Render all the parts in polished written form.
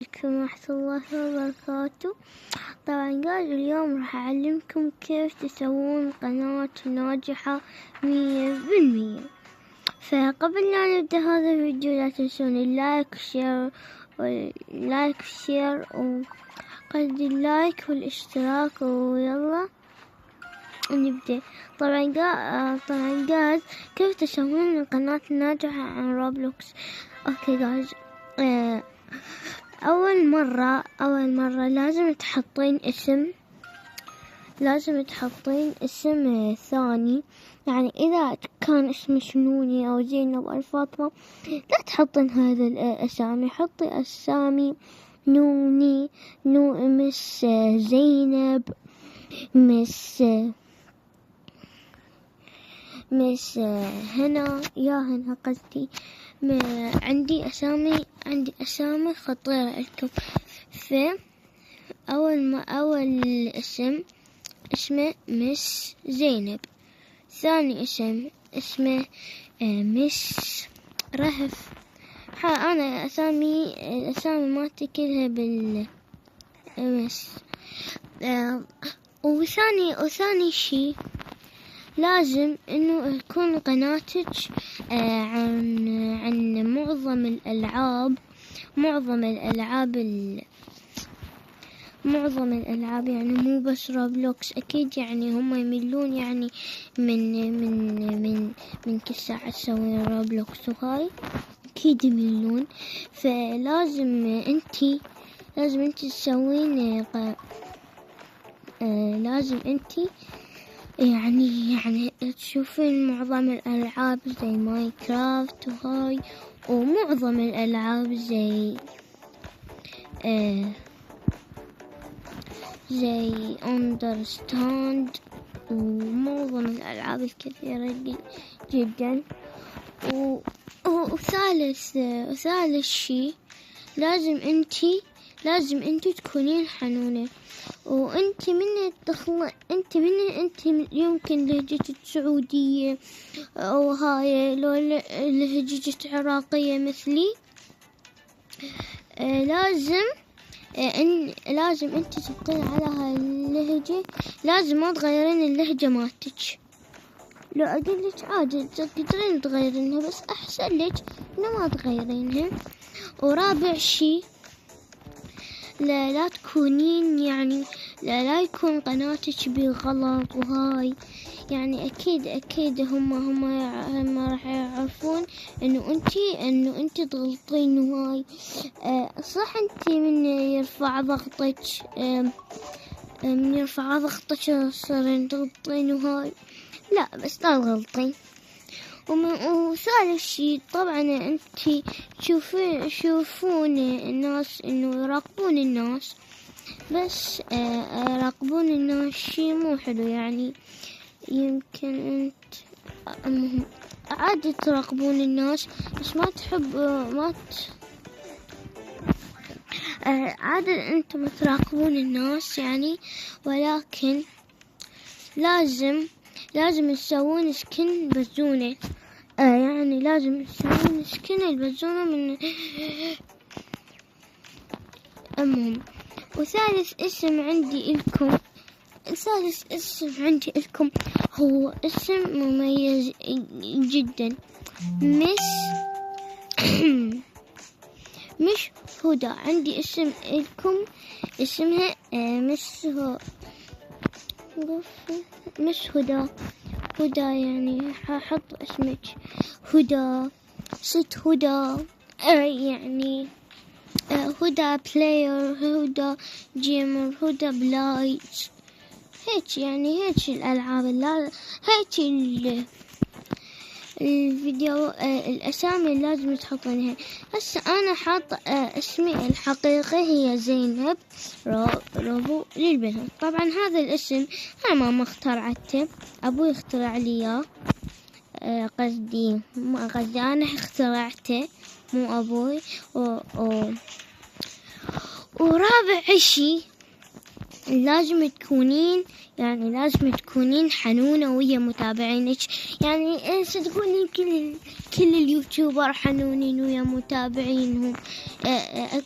عليكم ورحمة الله وبركاته. طبعا قاعد اليوم راح أعلمكم كيف تسوون قناة ناجحة 100%. فقبل لا نبدأ هذا الفيديو لا تنسون اللايك والشير وقد اللايك والاشتراك ويلا نبدأ. طبعا قاعد كيف تسوون قناة ناجحة عن روبلوكس. اوكي جايز، أول مرة لازم تحطين اسم ثاني. يعني إذا كان اسمك نوني أو زينب أو فاطمة لا تحطين هذا الأسامي، حطي أسامي نوني، مس زينب، مس هنا، يا هنا قصدي. عندي أسامي خطيرة لكم. أول اسم اسمه مس زينب، ثاني اسم اسمه مس رهف. أنا الأسامي ما كلها بالمس. وثاني شي لازم إنه تكون قناتك عن معظم الألعاب يعني مو بس روبلوكس. أكيد يعني هم يملون يعني من كل ساعة تسوين روبلوكس وهاي أكيد يملون. فلازم انتي تسوين لازم انتي يعني تشوفين معظم الألعاب زي ماينكرافت وهاي، ومعظم الألعاب زي أندرستاند، ومعظم الألعاب الكثيرة جدا. وثالث شي لازم انتي تكونين حنونة. وانتي انتي يمكن لهجتك سعودية او هاي لو لهجتك عراقية مثلي، لازم انتي تبقين على هاي اللهجة. لازم ما تغيرين اللهجة مالتك. لو اقولك عادي تقدرين تغيرينها، بس احسن لك انه ما تغيرينها. ورابع شي لا تكونين يعني لا يكون قناتك بغلط وهاي. يعني اكيد هم راح يعرفون انه انتي تغلطين وهاي. صح انتي من يرفع ضغطك تصيرين تغلطين وهاي، لا بس لا تغلطين. وثالث شي طبعا انتي تشوفون الناس انه يراقبون الناس، بس يراقبون الناس شي مو حلو. يعني يمكن انت عادي تراقبون الناس بس ما تحب عادة انتم تراقبون الناس يعني، ولكن لازم تسوون سكن بزونة. يعني لازم تسوون سكن البزونة من المهم. وثالث اسم عندي لكم هو اسم مميز جدا، مش هدى. عندي اسم لكم اسمها مش هدى. يعني حط اسمك هدى، ست هدى، يعني هدى بلاير، هدى جيمر، هدى بلايت، هيك يعني هيك الألعاب هيك الفيديو الأسامي اللي لازم تحطينها. هسه أنا حاط اسمي الحقيقي هي زينب روبو للبنات. طبعا هذا الاسم أنا ما اخترعته، أبوي اخترع لي إياه. قصدي أنا اخترعته مو أبوي. ورابع شي لازم تكونين يعني لازم تكونين حنونة ويا متابعينك. يعني صدقوني كل اليوتيوبر حنونين ويا متابعينهم.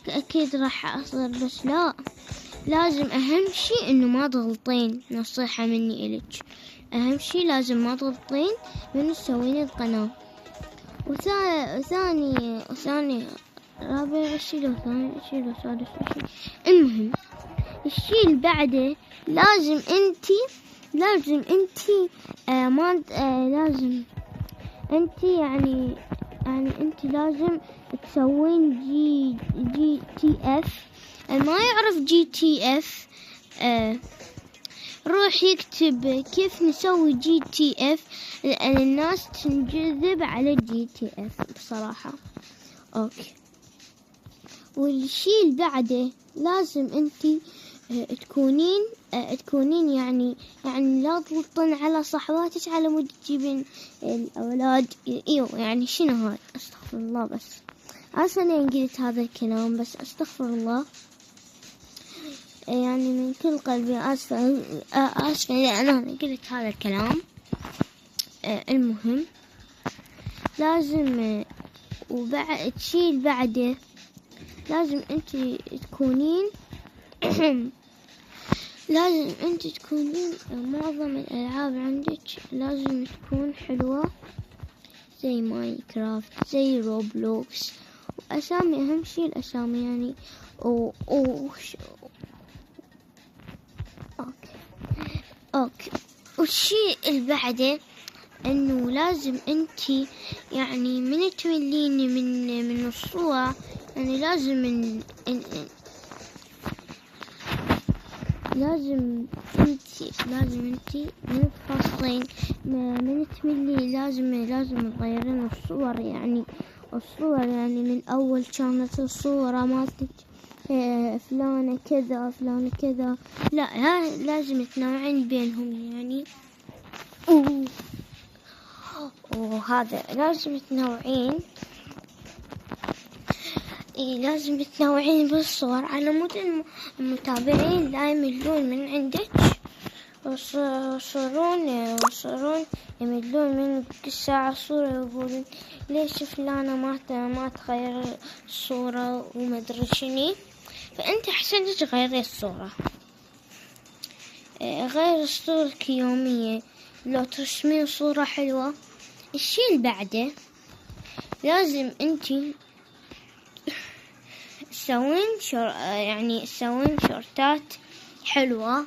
أكيد راح أصير، بس لا، لازم أهم شي إنه ما تغلطين. نصيحة مني إلك، أهم شي لازم ما تغلطين من تسوين القناة. وثاني رابع شي لو ثاني شي لو سادس شي. المهم الشي اللي بعده لازم انتي ما لازم انتي يعني انتي لازم تسوين جي تي اف. ما يعرف جي تي اف روح يكتب كيف نسوي جي تي اف، لأن الناس تنجذب على جي تي اف بصراحة. اوكي، والشي اللي بعده لازم انتي تكونين يعني لا تغلطين على صحباتك على مود تجيبين الأولاد. ايوه يعني شنو هاد؟ استغفر الله، بس أصلا قلت هذا الكلام، بس استغفر الله يعني من كل قلبي آسفة لأن أنا قلت هذا الكلام. المهم لازم وبعد شي بعده لازم انتي تكونين لازم انتي تكونين معظم الألعاب عندك لازم تكون حلوة، زي ماينكرافت، زي روبلوكس. وأسامي أهم شي الأسامي يعني. اوكي. والشيء اللي بعده انه لازم انتي يعني من تملين من الصور، يعني لازم انتي من تفصلين من تملي لازم تغيرين الصور. يعني الصور يعني من اول كانت الصورة مالتك فلانة كذا فلانة كذا، لا لازم تنوعين بينهم يعني. وهذا لازم تنوعين لازم تنوعين بالصور على مود المتابعين لا يملون من عندك، ويصيرون يملون من كل ساعة صورة، يقولون ليش فلانة ما تغير الصورة وما ادري شنو. فانت احسن تغيري الصورة، غير صورك يومية لو ترسمين صورة حلوة. الشيء اللي بعده لازم انتي تسوين شورتات حلوة.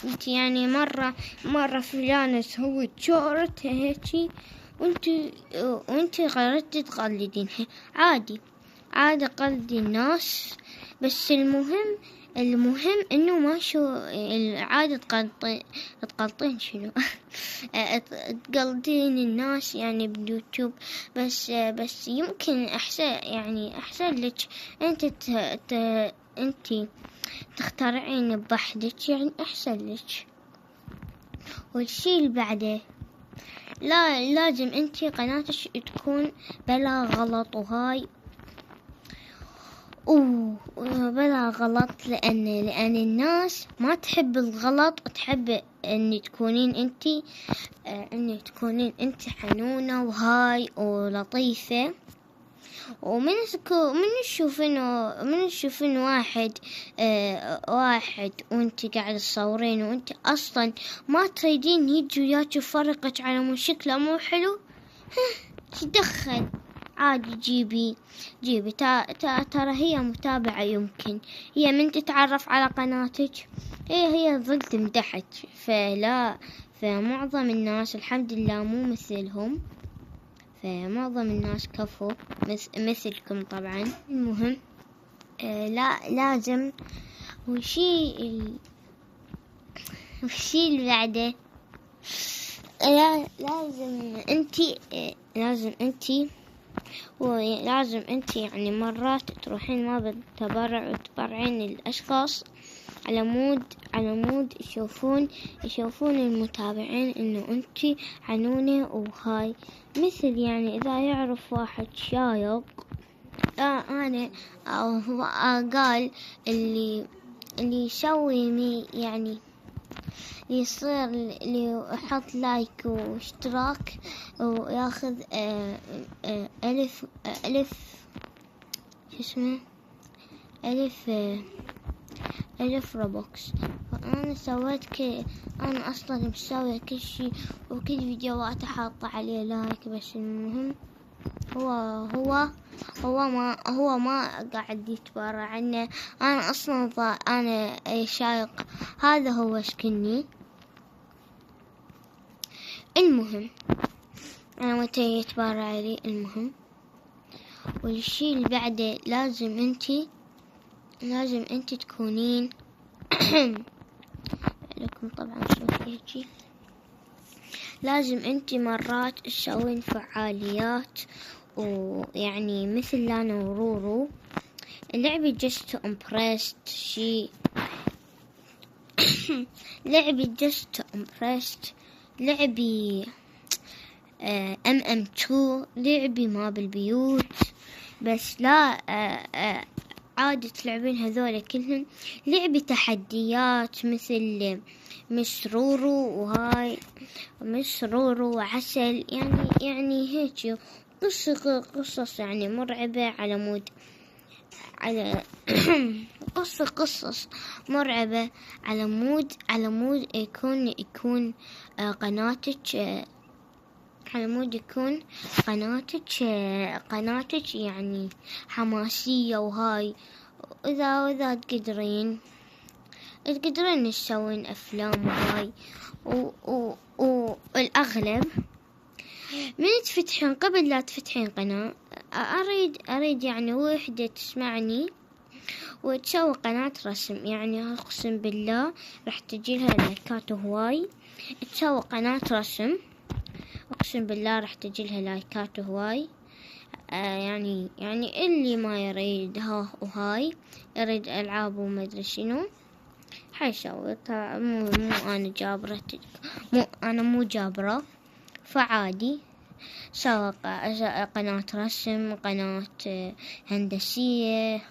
انتي يعني مرة فلانة سوت شورت هيك وانتي قررتي تقلدينها، عادي قلدي الناس، بس المهم انه ما العادة تقلطين شنو تقلدين الناس يعني باليوتيوب. بس يمكن احسن لك انت تخترعين بوحدك، يعني احسن لك. والشيء اللي بعده لازم انت قناتك تكون بلا غلط، وهاي بلا غلط، لأن الناس ما تحب الغلط، تحب ان تكونين انت حنونة وهاي ولطيفة. ومن تشوفين واحد وانت قاعدة تصورين وانت اصلا ما تريدين يجي وياك يفرقك على مو شكله مو حلو، تدخل عادي جيبي ترى هي متابعة، يمكن هي من تتعرف على قناتك هي ظل تمدحك. فمعظم الناس الحمد لله مو مثلهم، فمعظم الناس كفو مثلكم طبعا. المهم لازم والشي اللي بعده لازم انتي يعني مرات تروحين ما بالتبرع وتبرعين الاشخاص على مود يشوفون المتابعين انه انتي حنونة وهاي. مثل يعني اذا يعرف واحد شايق انا او هو قال اللي يسوي يعني يصير اللي يحط لايك واشتراك وياخذ ألف شو اسمه ألف روبوكس. فأنا سويت أنا أصلا مسوية كل شي وكل فيديوهات حاطة عليه لايك. بس المهم هو ما قاعد يتبرع عنه. أنا أصلا أنا شايق، هذا هو شكلني. المهم أنا متى يتبرع لي. المهم والشي اللي بعده لازم انتي تكونين لكم طبعا صوت يجي. لازم انتي مرات تسوين فعاليات، ويعني مثل لانا ورورو لعبة just to impress شي لعبة just to impress، لعبي MM2، لعبي ما بالبيوت. بس لا عادة تلعبين هذول كلهم. لعبي تحديات مثل مس رورو وهاي مس رورو وعسل، يعني هيك قصص يعني مرعبة على مود على قصص مرعبة على مود يكون قناتك على مود يكون قناتك يعني حماسية وهاي. إذا تقدرين تسوين أفلام وهاي. والأغلب من تفتحين قبل لا تفتحين قناة أريد يعني وحدة تسمعني وتسوي قناة رسم. يعني أقسم بالله راح تجيلها لايكات هواي. تسوي قناة رسم، أقسم بالله راح تجيلها لايكات هواي. يعني اللي ما يريدها وهاي يريد ألعاب وما أدري شنو حيسوي. مو أنا جابرة، مو جابرة، فعادي سوى قناة رسم، قناة هندسية،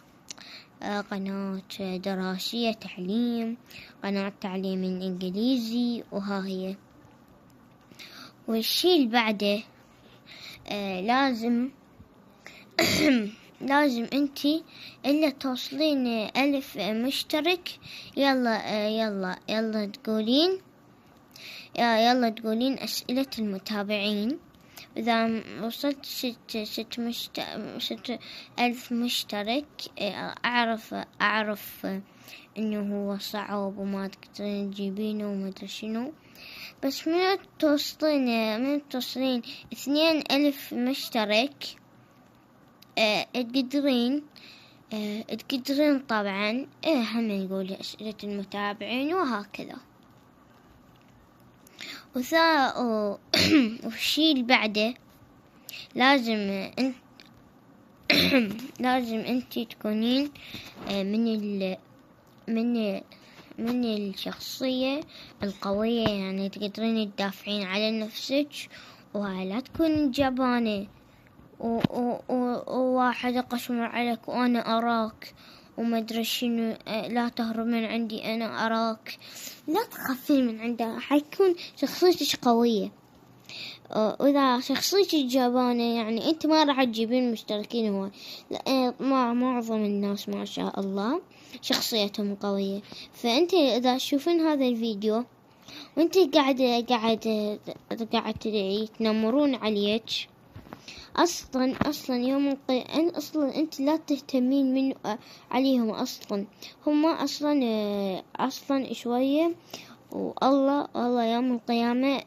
قناة دراسية تعليم، قناة تعليم الإنجليزي، وها هي. والشي اللي بعده لازم انتي إلا توصلين 1000 مشترك. يلا تقولين أسئلة المتابعين. إذا وصلت 6,000 مشترك أعرف إنه هو صعب وما تقدرين تجيبينه وما أدري شنو. بس من توصلين 2,000 مشترك تقدرين طبعا هم نقول أسئلة المتابعين وهكذا. والشي اللي بعده لازم انتي تكونين من الشخصية القوية. يعني تقدرين تدافعين على نفسك ولا تكونين جبانة وواحد يقسم عليك وأنا أراك وما أدري شنو. لا تهرب من عندي، أنا أراك. لا تخافين من عندها، حيكون شخصيتك قوية. وإذا شخصيتك جبانة يعني أنت ما راح تجيبين مشتركين. هو معظم الناس ما شاء الله شخصيتهم قوية. فأنت إذا تشوفين هذا الفيديو وأنت قاعد يتنمرون عليك، أصلا يوم أصلا أنت لا تهتمين من عليهم. أصلا هم أصلا شوية. والله يوم القيامة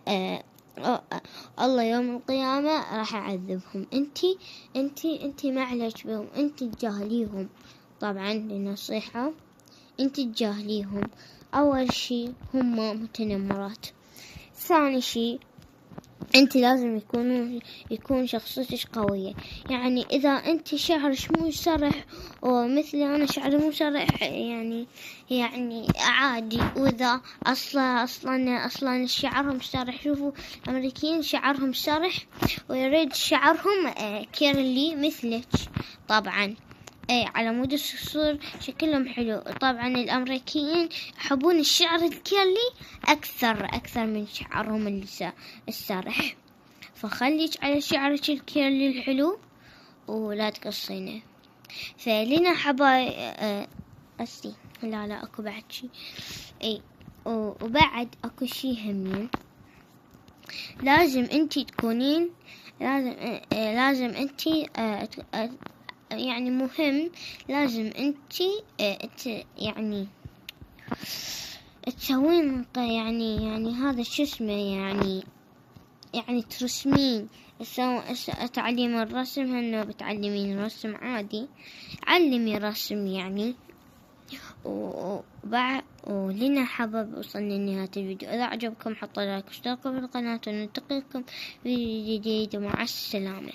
الله يوم القيامة راح يعذبهم. انتي ما عليك بهم، انتي تجاهليهم. طبعا لنصيحة، انتي تجاهليهم. اول شي هم متنمرات. ثاني شي انت لازم يكون شخصيتك قوية. يعني اذا انت شعرك مو سرح ومثلي انا شعري مو سرح يعني عادي. واذا اصلا شعرهم سرح. شوفوا الامريكيين شعرهم سرح ويريد شعرهم كيرلي مثلك. طبعا اي على مود يصير شكلهم حلو. طبعا الامريكيين يحبون الشعر الكيرلي اكثر من شعرهم السارح، فخليك على شعرك الكيرلي الحلو ولا تقصينه. فلنا حباي قصدي لا اكو بعد شي. اي وبعد اكو شي همين، لازم انتي تكونين لازم انتي يعني مهم لازم انتي يعني تسوين يعني هذا شو اسمه يعني ترسمين. تعليم الرسم هنا بتعلمين رسم عادي، علمي رسم يعني. ولنا حبب وصلنا لنهاية الفيديو. إذا عجبكم حطوا لايك واشتركوا في القناة، ونلتقيكم في فيديو جديد ومع السلامة.